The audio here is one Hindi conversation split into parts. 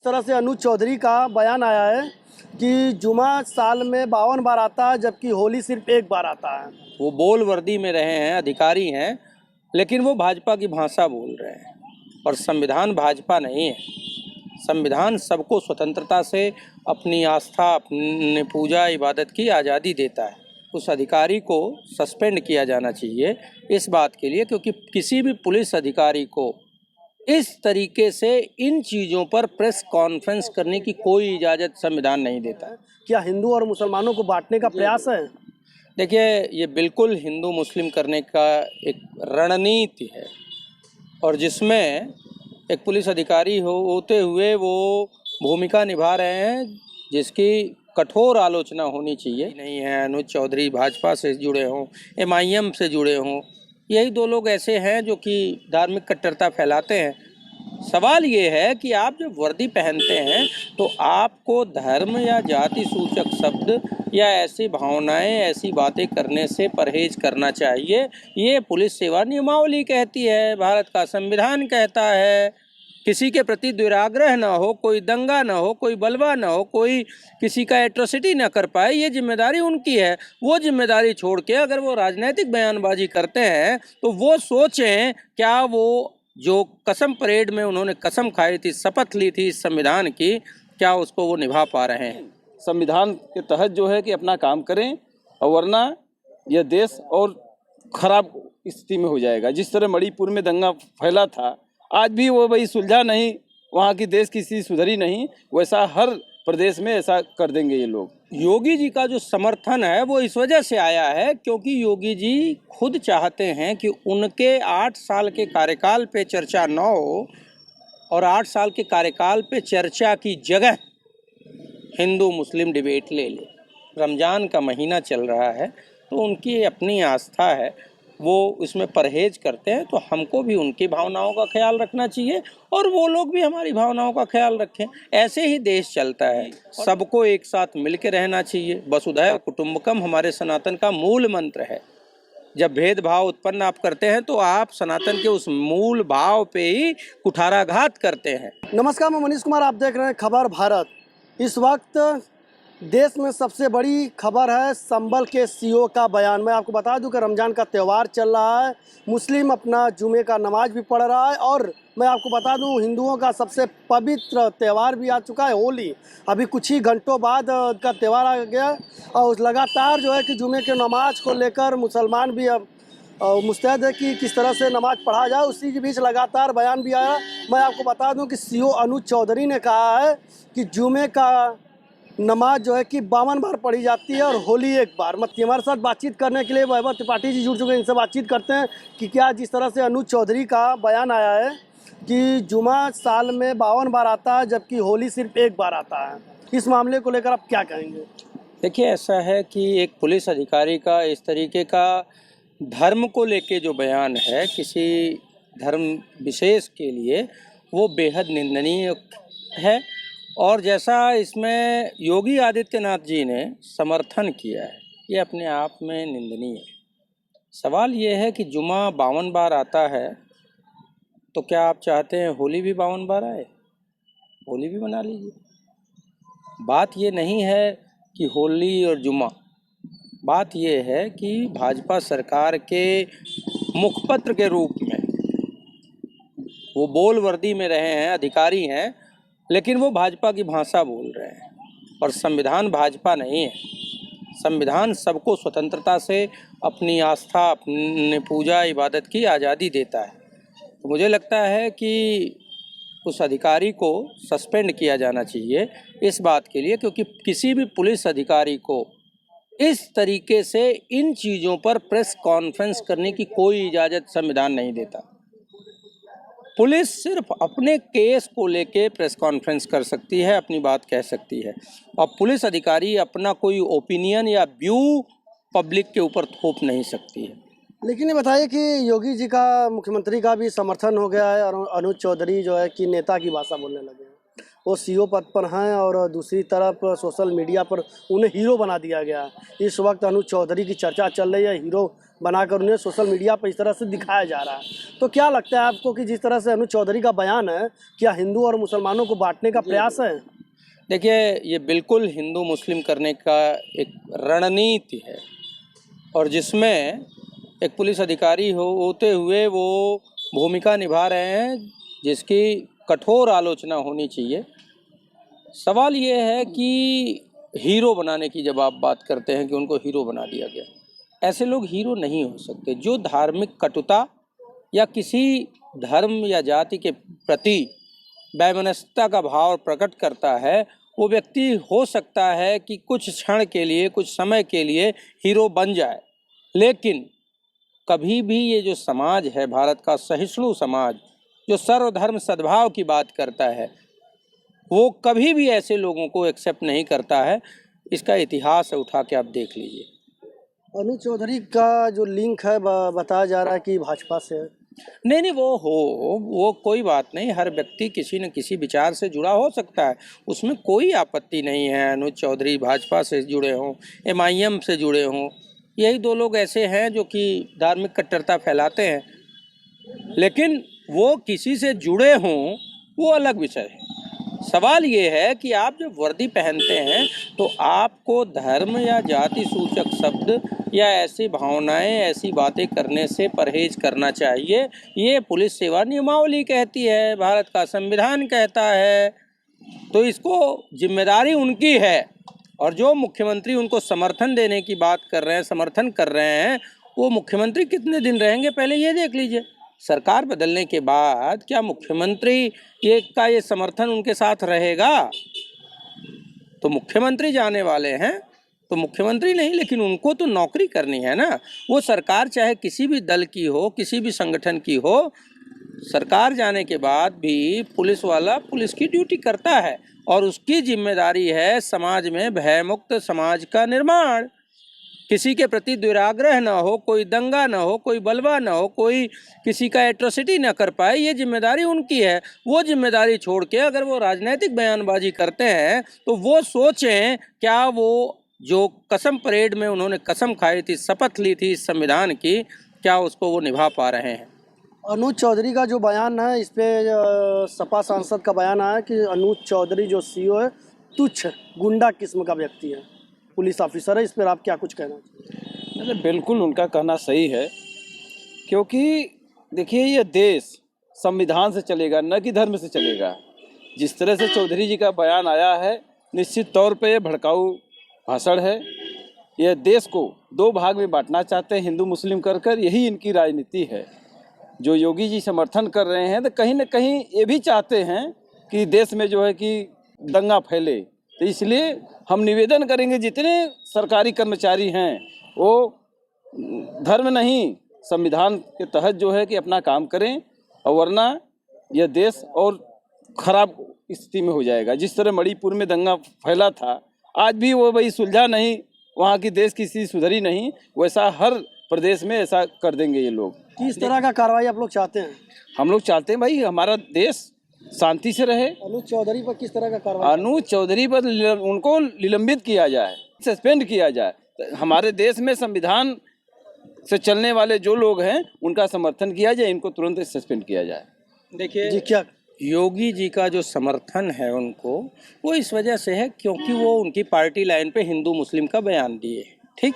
तरह से अनुज चौधरी का बयान आया है कि जुमा साल में 52 बार आता है जबकि होली सिर्फ एक बार आता है। वो बोल वर्दी में रहे हैं, अधिकारी हैं, लेकिन वो भाजपा की भाषा बोल रहे हैं। और संविधान भाजपा नहीं है। संविधान सबको स्वतंत्रता से अपनी आस्था, अपनी पूजा इबादत की आज़ादी देता है। उस अधिकारी को सस्पेंड किया जाना चाहिए इस बात के लिए, क्योंकि किसी भी पुलिस अधिकारी को इस तरीके से इन चीज़ों पर प्रेस कॉन्फ्रेंस करने की कोई इजाज़त संविधान नहीं देता। क्या हिंदू और मुसलमानों को बांटने का प्रयास है? देखिए, ये बिल्कुल हिंदू मुस्लिम करने का एक रणनीति है, और जिसमें एक पुलिस अधिकारी होते हुए वो भूमिका निभा रहे हैं जिसकी कठोर आलोचना होनी चाहिए। नहीं है अनुज चौधरी भाजपा से जुड़े हों, MIM से जुड़े हों, यही दो लोग ऐसे हैं जो कि धार्मिक कट्टरता फैलाते हैं। सवाल ये है कि आप जब वर्दी पहनते हैं तो आपको धर्म या जाति सूचक शब्द या ऐसी भावनाएं, ऐसी बातें करने से परहेज करना चाहिए। ये पुलिस सेवा नियमावली कहती है, भारत का संविधान कहता है। किसी के प्रति दुराग्रह ना हो, कोई दंगा ना हो, कोई बलवा ना हो, कोई किसी का एट्रोसिटी ना कर पाए, ये जिम्मेदारी उनकी है। वो जिम्मेदारी छोड़ के अगर वो राजनीतिक बयानबाजी करते हैं तो वो सोचें, क्या वो जो कसम परेड में उन्होंने कसम खाई थी, शपथ ली थी इस संविधान की, क्या उसको वो निभा पा रहे हैं? संविधान के तहत जो है कि अपना काम करें, और वरना यह देश और खराब स्थिति में हो जाएगा। जिस तरह मणिपुर में दंगा फैला था, आज भी वो वही सुलझा नहीं, वहाँ की देश की स्थिति सुधरी नहीं, वैसा हर प्रदेश में ऐसा कर देंगे ये लोग। योगी जी का जो समर्थन है वो इस वजह से आया है क्योंकि योगी जी खुद चाहते हैं कि उनके 8 साल के कार्यकाल पे चर्चा न हो, और 8 साल के कार्यकाल पे चर्चा की जगह हिंदू मुस्लिम डिबेट ले ले। रमज़ान का महीना चल रहा है तो उनकी अपनी आस्था है, वो इसमें परहेज करते हैं, तो हमको भी उनकी भावनाओं का ख्याल रखना चाहिए और वो लोग भी हमारी भावनाओं का ख्याल रखें। ऐसे ही देश चलता है। सबको एक साथ मिल के रहना चाहिए। वसुधैव कुटुंबकम हमारे सनातन का मूल मंत्र है। जब भेदभाव उत्पन्न आप करते हैं तो आप सनातन के उस मूल भाव पे ही कुठाराघात करते हैं। नमस्कार, मैं मनीष कुमार, आप देख रहे हैं खबर भारत। इस वक्त देश में सबसे बड़ी खबर है संबल के CEO का बयान। मैं आपको बता दूं कि रमज़ान का त्यौहार चल रहा है, मुस्लिम अपना जुमे का नमाज भी पढ़ रहा है, और मैं आपको बता दूं हिंदुओं का सबसे पवित्र त्यौहार भी आ चुका है, होली। अभी कुछ ही घंटों बाद का त्यौहार आ गया, और लगातार जो है कि जुमे के नमाज को लेकर मुसलमान भी अब मुस्तैद है कि किस तरह से नमाज पढ़ा जाए। उसी के बीच लगातार बयान भी आया। मैं आपको बता दूं कि CEO अनुज चौधरी ने कहा है कि जुमे का नमाज जो है कि 52 बार पढ़ी जाती है और होली एक बार। हमारे साथ बातचीत करने के लिए वैभव त्रिपाठी जी जुड़ चुके हैं, इनसे बातचीत करते हैं कि क्या जिस तरह से अनुज चौधरी का बयान आया है कि जुमा साल में 52 बार आता है जबकि होली सिर्फ एक बार आता है, इस मामले को लेकर आप क्या कहेंगे? देखिए, ऐसा है कि एक पुलिस अधिकारी का इस तरीके का धर्म को लेके जो बयान है किसी धर्म विशेष के लिए, वो बेहद निंदनीय है। और जैसा इसमें योगी आदित्यनाथ जी ने समर्थन किया है, ये अपने आप में निंदनीय है। सवाल ये है कि जुमा 52 बार आता है तो क्या आप चाहते हैं होली भी 52 बार आए? होली भी मना लीजिए। बात ये नहीं है कि होली और जुमा, बात ये है कि भाजपा सरकार के मुखपत्र के रूप में वो बोल वर्दी में रहे हैं, अधिकारी हैं, लेकिन वो भाजपा की भाषा बोल रहे हैं। और संविधान भाजपा नहीं है। संविधान सबको स्वतंत्रता से अपनी आस्था, अपनी पूजा इबादत की आज़ादी देता है। तो मुझे लगता है कि उस अधिकारी को सस्पेंड किया जाना चाहिए इस बात के लिए, क्योंकि किसी भी पुलिस अधिकारी को इस तरीके से इन चीज़ों पर प्रेस कॉन्फ्रेंस करने की कोई इजाज़त संविधान नहीं देता। पुलिस सिर्फ अपने केस को लेके प्रेस कॉन्फ्रेंस कर सकती है, अपनी बात कह सकती है, और पुलिस अधिकारी अपना कोई ओपिनियन या व्यू पब्लिक के ऊपर थोप नहीं सकती है। लेकिन ये बताइए कि योगी जी का, मुख्यमंत्री का भी समर्थन हो गया है और अनुज चौधरी जो है कि नेता की भाषा बोलने लगे हैं। वो सीईओ पद पर हैं और दूसरी तरफ सोशल मीडिया पर उन्हें हीरो बना दिया गया है। इस वक्त अनुज चौधरी की चर्चा चल रही है, हीरो बनाकर उन्हें सोशल मीडिया पर इस तरह से दिखाया जा रहा है। तो क्या लगता है आपको कि जिस तरह से अनुज चौधरी का बयान है, क्या हिंदू और मुसलमानों को बांटने का प्रयास है? देखिए, ये बिल्कुल हिंदू मुस्लिम करने का एक रणनीति है, और जिसमें एक पुलिस अधिकारी होते हुए वो भूमिका निभा रहे हैं जिसकी कठोर आलोचना होनी चाहिए। सवाल ये है कि हीरो बनाने की जब आप बात करते हैं कि उनको हीरो बना दिया गया, ऐसे लोग हीरो नहीं हो सकते। जो धार्मिक कटुता या किसी धर्म या जाति के प्रति वैमनस्यता का भाव प्रकट करता है, वो व्यक्ति हो सकता है कि कुछ क्षण के लिए, कुछ समय के लिए हीरो बन जाए, लेकिन कभी भी ये जो समाज है भारत का सहिष्णु समाज, जो सर्वधर्म सद्भाव की बात करता है, वो कभी भी ऐसे लोगों को एक्सेप्ट नहीं करता है। इसका इतिहास है, उठा के आप देख लीजिए। अनुज चौधरी का जो लिंक है बताया जा रहा है कि भाजपा से है। नहीं, वो कोई बात नहीं। हर व्यक्ति किसी न किसी विचार से जुड़ा हो सकता है, उसमें कोई आपत्ति नहीं है। अनुज चौधरी भाजपा से जुड़े हों, MIM से जुड़े हों, यही दो लोग ऐसे हैं जो कि धार्मिक कट्टरता फैलाते हैं, लेकिन वो किसी से जुड़े हों वो अलग विषय है। सवाल ये है कि आप जब वर्दी पहनते हैं तो आपको धर्म या जाति सूचक शब्द या ऐसी भावनाएं, ऐसी बातें करने से परहेज करना चाहिए। ये पुलिस सेवा नियमावली कहती है, भारत का संविधान कहता है, तो इसको जिम्मेदारी उनकी है। और जो मुख्यमंत्री उनको समर्थन देने की बात कर रहे हैं, समर्थन कर रहे हैं, वो मुख्यमंत्री कितने दिन रहेंगे पहले ये देख लीजिए। सरकार बदलने के बाद क्या मुख्यमंत्री ये समर्थन उनके साथ रहेगा? तो मुख्यमंत्री जाने वाले हैं, तो मुख्यमंत्री नहीं, लेकिन उनको तो नौकरी करनी है ना। वो सरकार चाहे किसी भी दल की हो, किसी भी संगठन की हो, सरकार जाने के बाद भी पुलिस वाला पुलिस की ड्यूटी करता है, और उसकी जिम्मेदारी है समाज में भयमुक्त समाज का निर्माण। किसी के प्रति दुराग्रह ना हो, कोई दंगा ना हो, कोई बलवा ना हो, कोई किसी का एट्रोसिटी ना कर पाए, ये जिम्मेदारी उनकी है। वो जिम्मेदारी छोड़ के अगर वो राजनीतिक बयानबाजी करते हैं तो वो सोचें, क्या वो जो कसम परेड में उन्होंने कसम खाई थी, शपथ ली थी इस संविधान की, क्या उसको वो निभा पा रहे हैं? अनुज चौधरी का जो बयान है, इस पे सपा सांसद का बयान आया कि अनुज चौधरी जो सीईओ है, तुच्छ गुंडा किस्म का व्यक्ति है, पुलिस ऑफिसर है। इस पर आप क्या कुछ कहना चाहिए? मतलब बिल्कुल उनका कहना सही है, क्योंकि देखिए ये देश संविधान से चलेगा, न कि धर्म से चलेगा। जिस तरह से चौधरी जी का बयान आया है, निश्चित तौर पे ये भड़काऊ भाषण है। यह देश को दो भाग में बांटना चाहते हैं, हिंदू मुस्लिम कर कर, यही इनकी राजनीति है। जो योगी जी समर्थन कर रहे हैं, तो कहीं न कहीं ये भी चाहते हैं कि देश में जो है कि दंगा फैले। तो इसलिए हम निवेदन करेंगे, जितने सरकारी कर्मचारी हैं वो धर्म नहीं, संविधान के तहत जो है कि अपना काम करें, और वरना यह देश और खराब स्थिति में हो जाएगा। जिस तरह मणिपुर में दंगा फैला था, आज भी वो भाई सुलझा नहीं, वहाँ की देश की स्थिति सुधरी नहीं, वैसा हर प्रदेश में ऐसा कर देंगे ये लोग। किस तरह का कार्रवाई आप लोग चाहते हैं? हम लोग चाहते हैं भाई हमारा देश शांति से रहे। अनुज चौधरी पर किस तरह का कार्रवाई? अनुज चौधरी पर उनको निलंबित किया जाए, सस्पेंड किया जाए। हमारे देश में संविधान से चलने वाले जो लोग हैं उनका समर्थन किया जाए, इनको तुरंत सस्पेंड किया जाए। देखिए जी, क्या योगी जी का जो समर्थन है उनको, वो इस वजह से है क्योंकि वो उनकी पार्टी लाइन पे हिंदू मुस्लिम का बयान दिए, ठीक।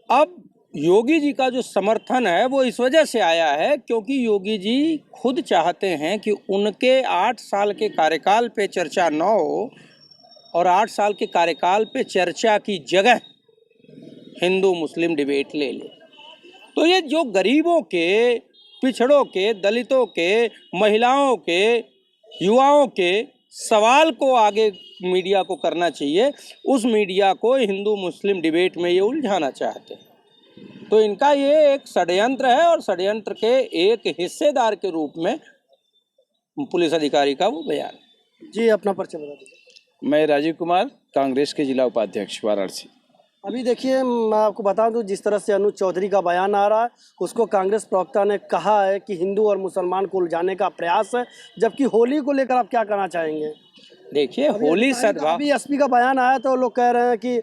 अब योगी जी का जो समर्थन है वो इस वजह से आया है क्योंकि योगी जी खुद चाहते हैं कि उनके 8 साल के कार्यकाल पे चर्चा न हो, और 8 साल के कार्यकाल पे चर्चा की जगह हिंदू मुस्लिम डिबेट ले ले। तो ये जो गरीबों के, पिछड़ों के, दलितों के, महिलाओं के, युवाओं के सवाल को आगे मीडिया को करना चाहिए, उस मीडिया को हिंदू मुस्लिम डिबेट में ये उलझाना चाहते हैं। तो इनका ये एक षड्यंत्र है, और षड्यंत्र के एक हिस्सेदार के रूप में पुलिस अधिकारी का वो बयान। जी, अपना परिचय बता दीजिए। मैं राजीव कुमार, कांग्रेस के जिला उपाध्यक्ष वाराणसी। अभी देखिए, मैं आपको बता दूं, जिस तरह से अनुज चौधरी का बयान आ रहा है, उसको कांग्रेस प्रवक्ता ने कहा है कि हिंदू और मुसलमान को उलझाने का प्रयास है। जबकि होली को लेकर आप क्या कहना चाहेंगे? देखिए, होली सद्भाव, अभी एसपी का बयान आया तो लोग कह रहे हैं कि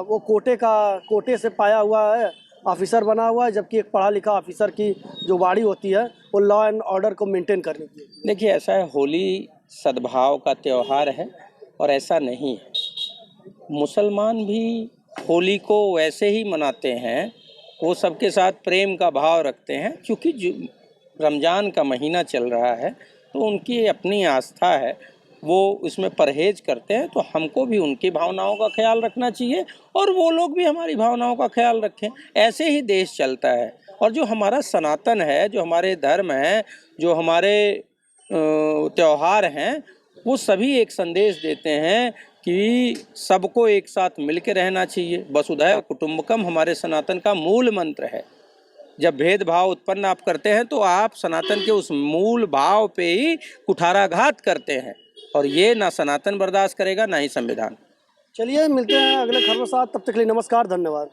वो कोटे से पाया हुआ है, ऑफिसर बना हुआ है, जबकि एक पढ़ा लिखा ऑफिसर की जो बाड़ी होती है वो लॉ एंड ऑर्डर को मेंटेन करने की। देखिए ऐसा है, होली सद्भाव का त्यौहार है और ऐसा नहीं है। मुसलमान भी होली को वैसे ही मनाते हैं, वो सबके साथ प्रेम का भाव रखते हैं। क्योंकि रमज़ान का महीना चल रहा है तो उनकी अपनी आस्था है, वो इसमें परहेज करते हैं, तो हमको भी उनकी भावनाओं का ख्याल रखना चाहिए और वो लोग भी हमारी भावनाओं का ख्याल रखें। ऐसे ही देश चलता है। और जो हमारा सनातन है, जो हमारे धर्म हैं, जो हमारे त्यौहार हैं, वो सभी एक संदेश देते हैं कि सबको एक साथ मिलकर रहना चाहिए। वसुधैव कुटुंबकम हमारे सनातन का मूल मंत्र है। जब भेदभाव उत्पन्न आप करते हैं तो आप सनातन के उस मूल भाव पे ही कुठाराघात करते हैं, और ये ना सनातन बर्दाश्त करेगा, ना ही संविधान। चलिए, मिलते हैं अगले खबरों के साथ। तब तक के लिए नमस्कार, धन्यवाद।